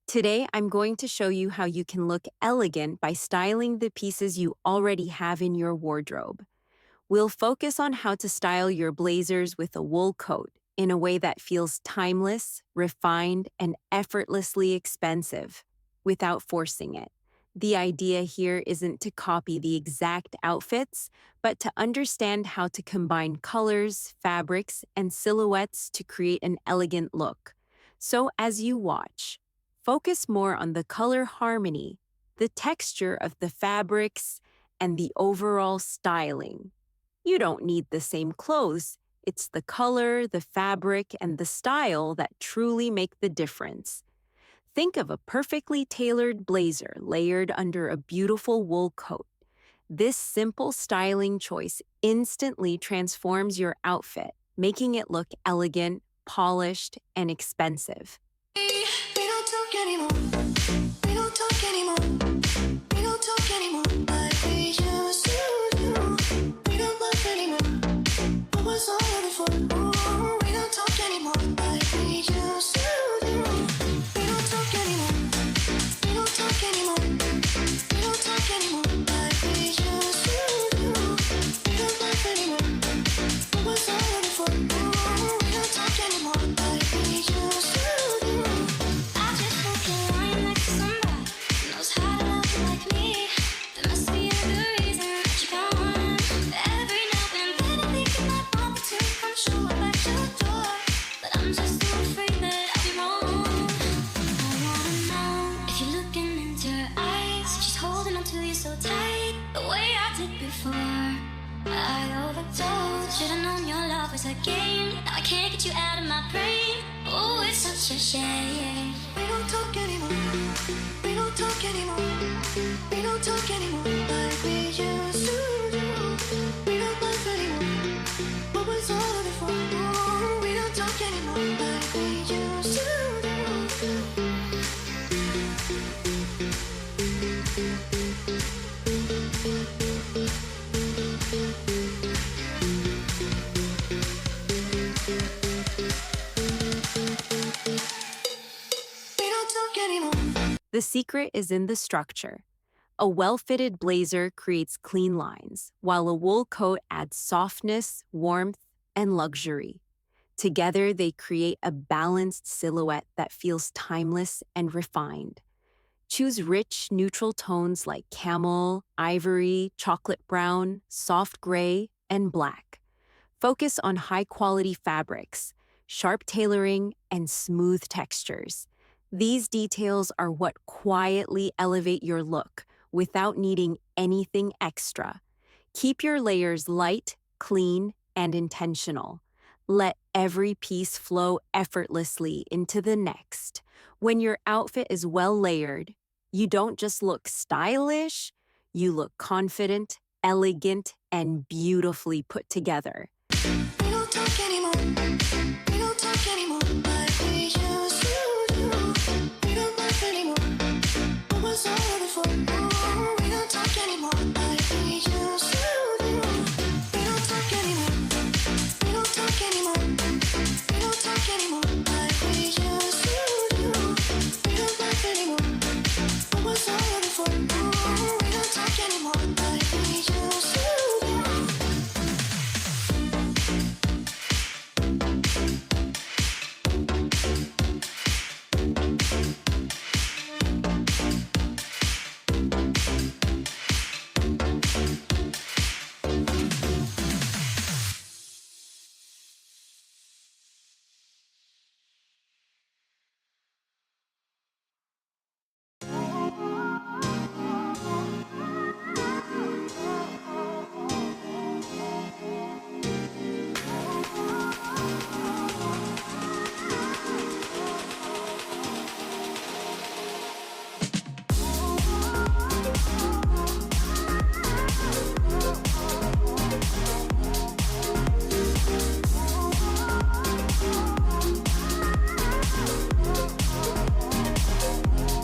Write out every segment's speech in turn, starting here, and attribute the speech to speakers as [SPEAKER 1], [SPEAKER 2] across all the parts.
[SPEAKER 1] Today, I'm going to show you how you can look elegant by styling the pieces you already have in your wardrobe. We'll focus on how to style your blazers with a wool coat in a way that feels timeless, refined, and effortlessly expensive without forcing it. The idea here isn't to copy the exact outfits, but to understand how to combine colors, fabrics, and silhouettes to create an elegant look. So, as you watch, focus more on the color harmony, the texture of the fabrics, and the overall styling. You don't need the same clothes. It's the color, the fabric, and the style that truly make the difference. Think of a perfectly tailored blazer layered under a beautiful wool coat. This simple styling choice instantly transforms your outfit, making it look elegant, polished, and expensive.
[SPEAKER 2] We don't talk anymore. We don't talk anymore. We don't talk anymore like we used to do. We don't laugh anymore. What was all of it for? Ooh, we don't talk anymore like we used to do. We don't talk anymore. We don't talk anymore. We don't talk anymore like we used to do. We don't laugh anymore. What was all of it for? Ooh, we don't talk anymore like we used to do. I just hope you're lying next to somebody who knows how to love you like me. There must be a good reason that you're gone. Every now and then I think you might want me to come show up at your door, but I'm just too afraid that I'll be wrong. I wanna know if you're looking into her eyes, if she's holding on to you so tight, the way I did before. I overdosed. Should've known your love was a game. Now I can't get you out of my brain. Oh, it's such a shame. We don't talk anymore. We don't talk anymore. We don't talk anymore like we used to do. We don't laugh anymore. What was all of it for? Oh, we don't talk anymore like we used to do. We don't talk anymore.
[SPEAKER 1] The secret is in the structure. A well-fitted blazer creates clean lines, while a wool coat adds softness, warmth, and luxury. Together, they create a balanced silhouette that feels timeless and refined. Choose rich, neutral tones like camel, ivory, chocolate brown, soft gray, and black. Focus on high-quality fabrics, sharp tailoring, and smooth textures. These details are what quietly elevate your look without needing anything extra. Keep your layers light, clean, and intentional. Let every piece flow effortlessly into the next. When your outfit is well layered, you don't just look stylish, you look confident, elegant, and beautifully put together.
[SPEAKER 2] We don't talk anymore. We don't talk anymore like we used to do. We don't laugh anymore. What was all of it for? Oh, we don't talk anymore like we used to do. We don't talk anymore. We don't talk anymore. We don't talk anymore like we used to do. We don't laugh anymore. What was all of it for? Oh, we don't talk anymore like we used to do.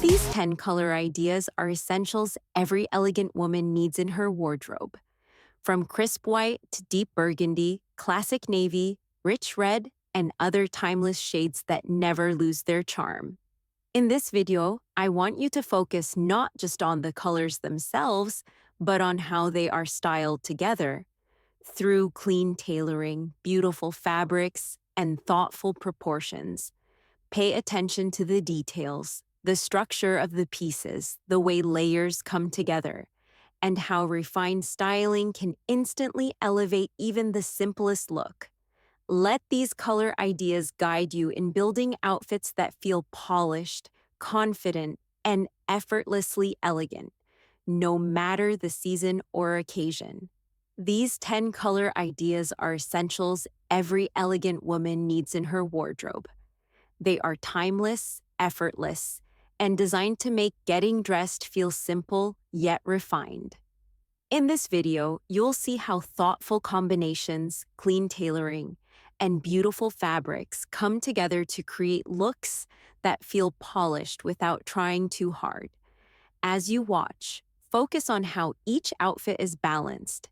[SPEAKER 1] These 10 color ideas are essentials every elegant woman needs in her wardrobe. From crisp white to deep burgundy, classic navy, rich red, and other timeless shades that never lose their charm. In this video, I want you to focus not just on the colors themselves, but on how they are styled together. Through clean tailoring, beautiful fabrics, and thoughtful proportions, pay attention to the details, the structure of the pieces, the way layers come together, and how refined styling can instantly elevate even the simplest look. Let these color ideas guide you in building outfits that feel polished, confident, and effortlessly elegant, no matter the season or occasion. These 10 color ideas are essentials every elegant woman needs in her wardrobe. They are timeless, effortless, and designed to make getting dressed feel simple yet refined. In this video, you'll see how thoughtful combinations, clean tailoring, and beautiful fabrics come together to create looks that feel polished without trying too hard. As you watch, focus on how each outfit is balanced,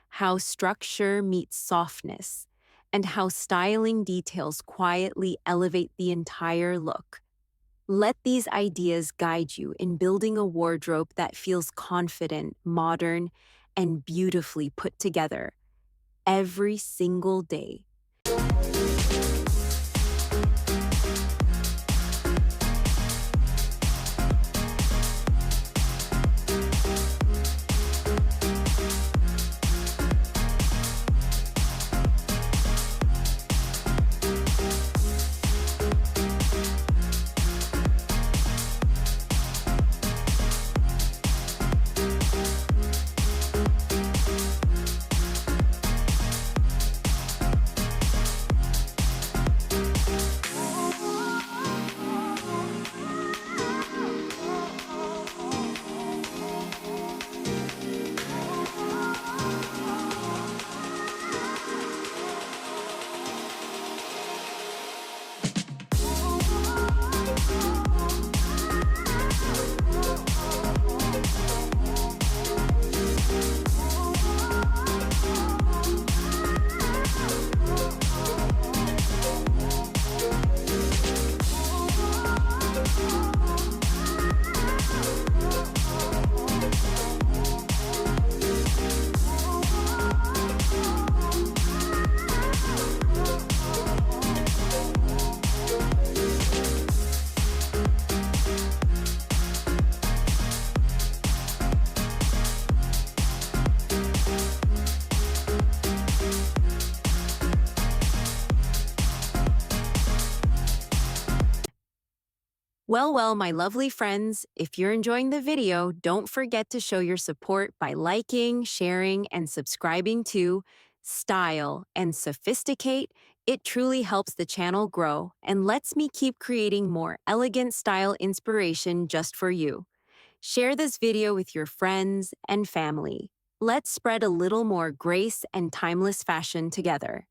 [SPEAKER 1] how structure meets softness, and how styling details quietly elevate the entire look. Let these ideas guide you in building a wardrobe that feels confident, modern, and beautifully put together every single day. Well, my lovely friends, if you're enjoying the video, don't forget to show your support by liking, sharing, and subscribing to Style and Sophisticate. It truly helps the channel grow and lets me keep creating more elegant style inspiration just for you. Share this video with your friends and family. Let's spread a little more grace and timeless fashion together.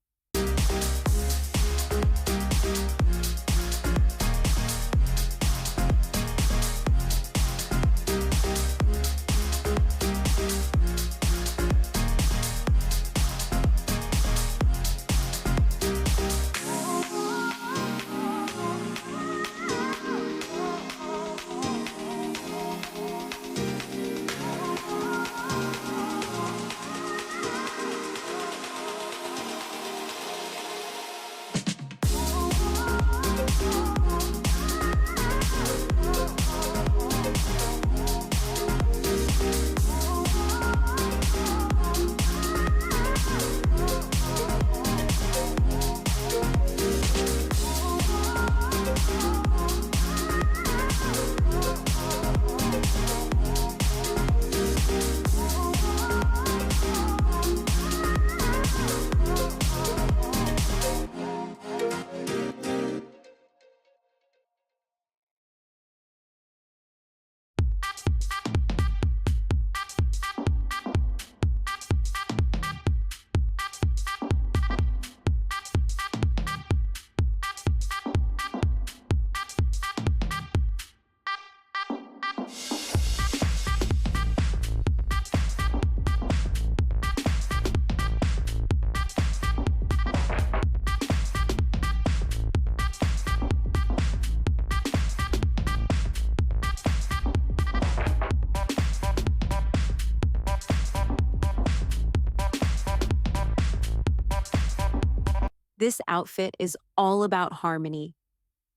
[SPEAKER 1] This outfit is all about harmony,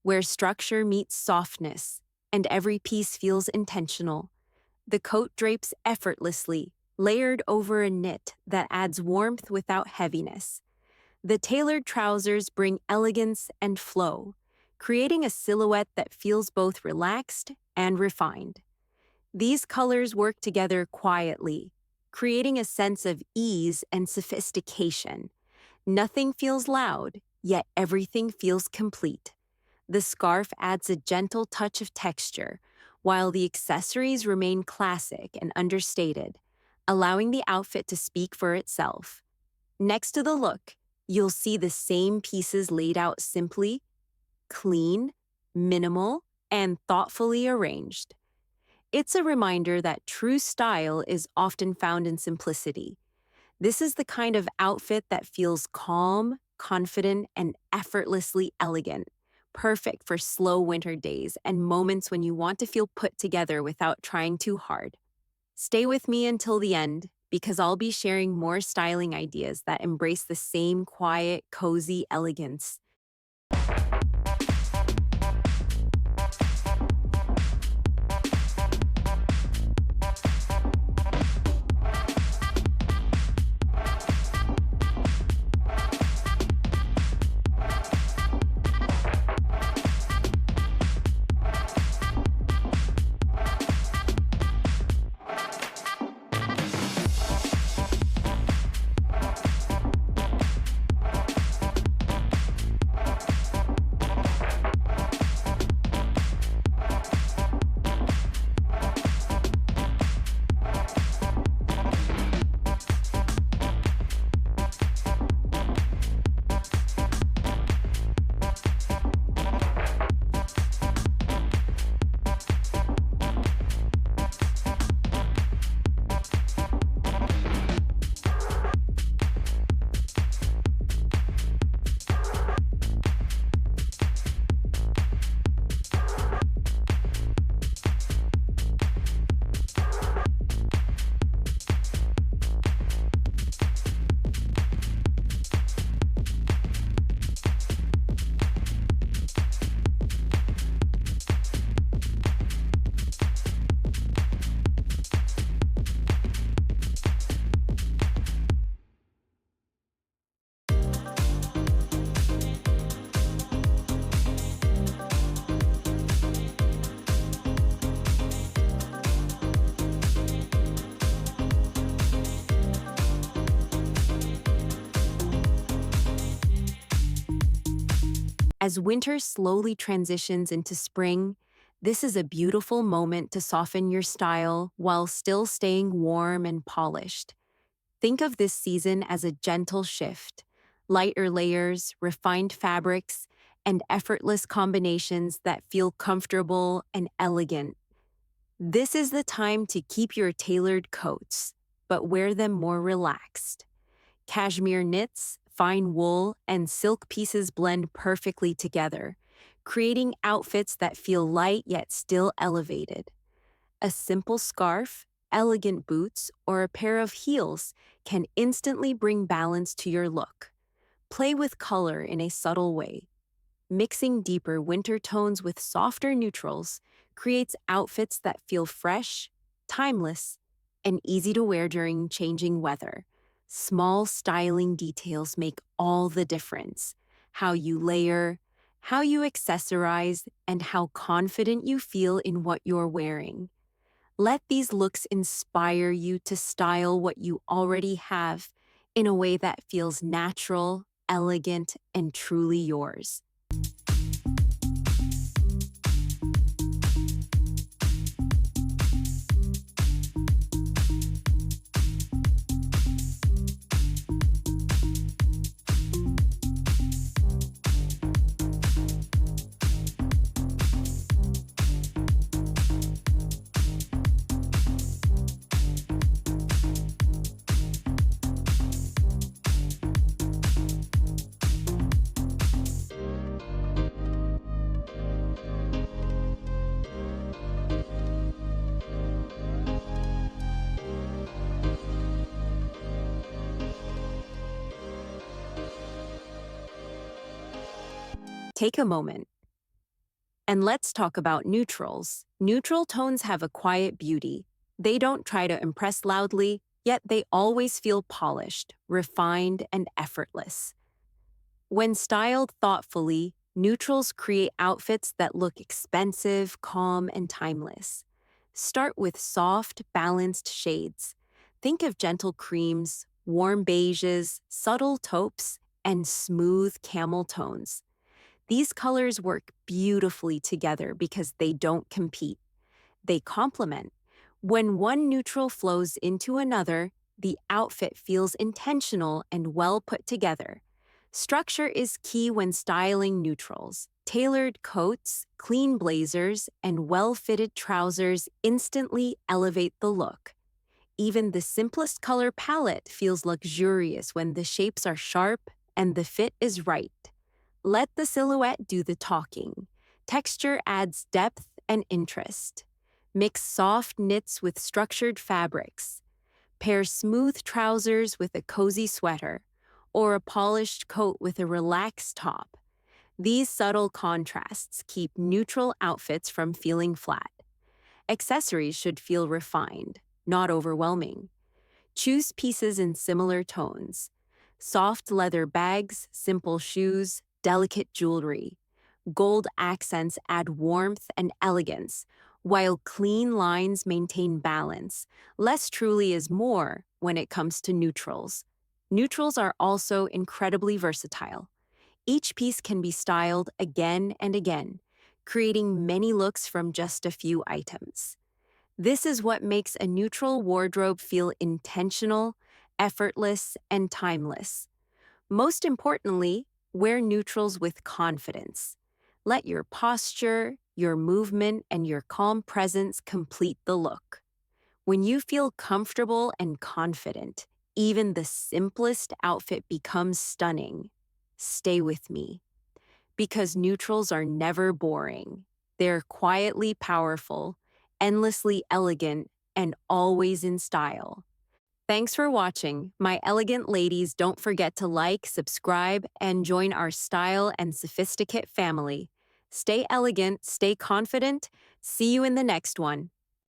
[SPEAKER 1] where structure meets softness, and every piece feels intentional. The coat drapes effortlessly, layered over a knit that adds warmth without heaviness. The tailored trousers bring elegance and flow, creating a silhouette that feels both relaxed and refined. These colors work together quietly, creating a sense of ease and sophistication. Nothing feels loud, yet everything feels complete. The scarf adds a gentle touch of texture, while the accessories remain classic and understated, allowing the outfit to speak for itself. Next to the look, you'll see the same pieces laid out simply, clean, minimal, and thoughtfully arranged. It's a reminder that true style is often found in simplicity. This is the kind of outfit that feels calm, confident, and effortlessly elegant, perfect for slow winter days and moments when you want to feel put together without trying too hard. Stay with me until the end because I'll be sharing more styling ideas that embrace the same quiet, cozy elegance. As winter slowly transitions into spring, this is a beautiful moment to soften your style while still staying warm and polished. Think of this season as a gentle shift, lighter layers, refined fabrics, and effortless combinations that feel comfortable and elegant. This is the time to keep your tailored coats, but wear them more relaxed. Cashmere knits, fine wool, and silk pieces blend perfectly together, creating outfits that feel light yet still elevated. A simple scarf, elegant boots, or a pair of heels can instantly bring balance to your look. Play with color in a subtle way. Mixing deeper winter tones with softer neutrals creates outfits that feel fresh, timeless, and easy to wear during changing weather. Small styling details make all the difference. How you layer, how you accessorize, and how confident you feel in what you're wearing. Let these looks inspire you to style what you already have in a way that feels natural, elegant, and truly yours. Take a moment and let's talk about neutrals. Neutral tones have a quiet beauty. They don't try to impress loudly, yet they always feel polished, refined, and effortless. When styled thoughtfully, neutrals create outfits that look expensive, calm, and timeless. Start with soft, balanced shades. Think of gentle creams, warm beiges, subtle taupes, and smooth camel tones. These colors work beautifully together because they don't compete. They complement. When one neutral flows into another, the outfit feels intentional and well put together. Structure is key when styling neutrals. Tailored coats, clean blazers, and well-fitted trousers instantly elevate the look. Even the simplest color palette feels luxurious when the shapes are sharp and the fit is right. Let the silhouette do the talking. Texture adds depth and interest. Mix soft knits with structured fabrics. Pair smooth trousers with a cozy sweater, or a polished coat with a relaxed top. These subtle contrasts keep neutral outfits from feeling flat. Accessories should feel refined, not overwhelming. Choose pieces in similar tones. Soft leather bags, simple shoes, delicate jewelry. Gold accents add warmth and elegance, while clean lines maintain balance. Less truly is more when it comes to neutrals. Neutrals are also incredibly versatile. Each piece can be styled again and again, creating many looks from just a few items. This is what makes a neutral wardrobe feel intentional, effortless, and timeless. Most importantly, wear neutrals with confidence. Let your posture, your movement, and your calm presence complete the look. When you feel comfortable and confident, even the simplest outfit becomes stunning. Stay with me, because neutrals are never boring. They're quietly powerful, endlessly elegant, and always in style. Thanks for watching. My elegant ladies, don't forget to like, subscribe, and join our style and sophisticate family. Stay elegant, stay confident. See you in the next one.